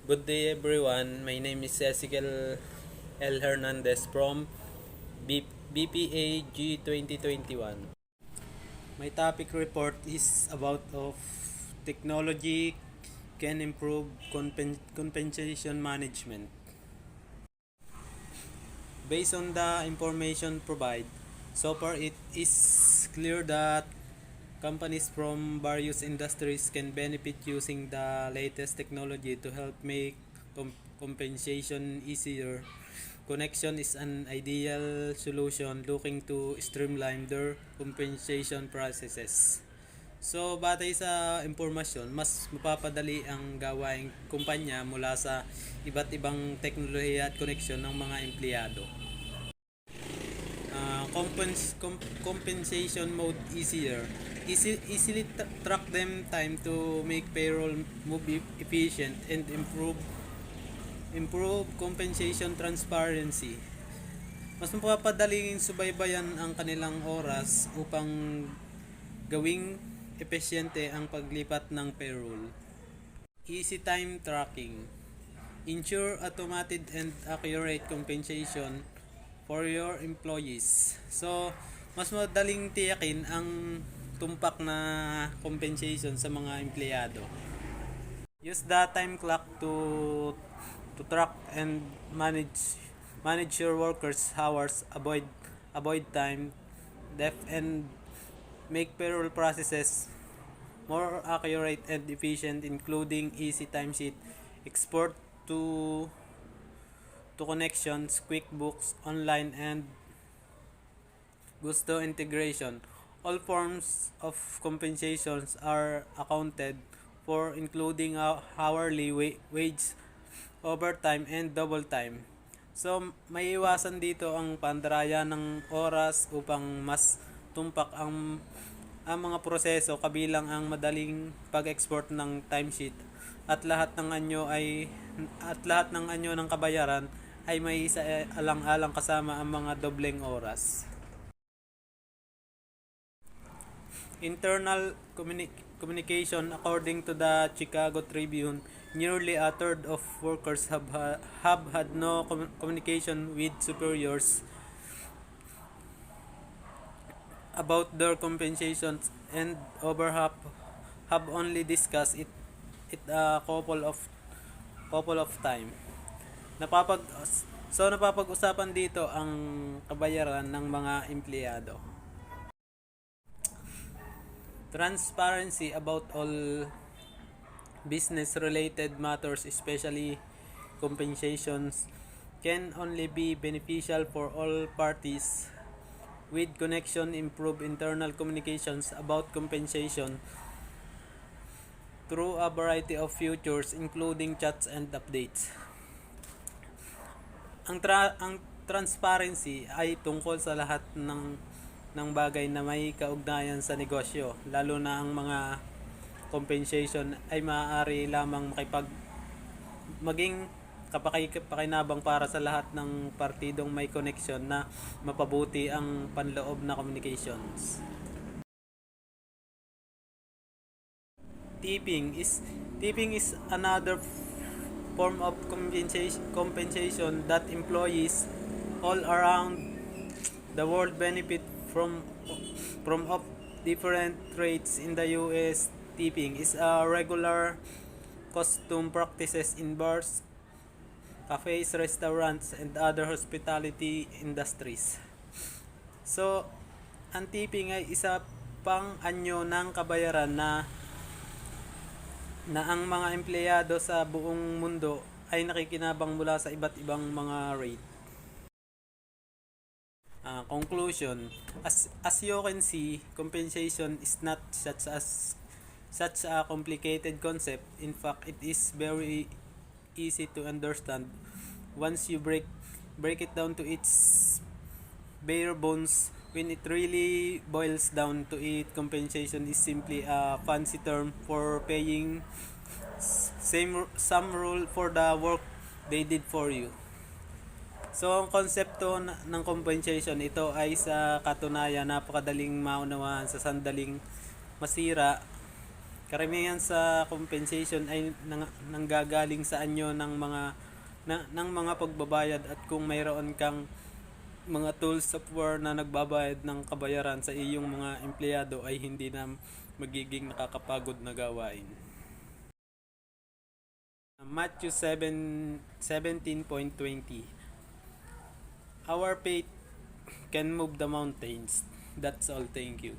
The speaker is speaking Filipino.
Good day everyone. My name is Ezekiel L. Hernandez from BPA G 2021. My topic report is about of technology can improve compensation management. Based on the information provided, so far it is clear that companies from various industries can benefit using the latest technology to help make compensation easier. Connection is an ideal solution looking to streamline their compensation processes. So, batay sa impormasyon, mas mapapadali ang gawaing kumpanya mula sa iba't ibang teknolohiya at koneksyon ng mga empleyado. Compensation mode easier. Easily track them time to make payroll move efficient and improve compensation transparency. Mas mapapadaling subaybayan ang kanilang oras upang gawing epesyente ang paglipat ng payroll. Easy time tracking. Ensure automated and accurate compensation for your employees. So, mas madaling tiyakin ang tumpak na compensation sa mga empleyado. Use the time clock to track and manage your workers' hours, avoid time theft and make payroll processes more accurate and efficient, including easy timesheet, export to connections, QuickBooks Online and Gusto integration. All forms of compensations are accounted for, including hourly wage, overtime and double time. So, may iwasan dito ang pandaraya ng oras upang mas tumpak ang mga proseso, kabilang ang madaling pag-export ng timesheet at lahat ng anyo ng kabayaran ay may isa alang-alang kasama ang mga dobleng oras. Internal communication. According to the Chicago Tribune, nearly a third of workers have had no communication with superiors about their compensations, and over half have only discussed it a couple of time. Napapag-usapan dito ang kabayaran ng mga empleyado. Transparency about all business-related matters, especially compensations, can only be beneficial for all parties. With connection, improve internal communications about compensation through a variety of features, including chats and updates. Ang transparency ay tungkol sa lahat ng bagay na may kaugnayan sa negosyo, lalo na ang mga compensation ay maaari lamang maging kapakinabang para sa lahat ng partidong may connection na mapabuti ang panloob na communications. Tipping is another form of compensation that employees all around the world benefit from of different rates in the US. Tipping is a regular custom practices in bars, cafes, restaurants, and other hospitality industries. So, ang tipping ay isa pang anyo ng kabayaran na ang mga empleyado sa buong mundo ay nakikinabang mula sa iba't ibang mga rate. Conclusion, as you can see, compensation is not such a complicated concept. In fact, it is very easy to understand once you break it down to its bare bones. When it really boils down to it, compensation is simply a fancy term for paying some rule for the work they did for you. So, ang konsepto ng compensation, ito ay sa katunayan napakadaling maunawahan sa sandaling masira Karamihan sa compensation ay nanggagaling sa anyo ng mga pagbabayad, at kung mayroon kang mga tools software na nagbabayad ng kabayaran sa iyong mga empleyado, ay hindi na magiging nakakapagod na gawain. Matthew 17:20. Our faith can move the mountains. That's all. Thank you.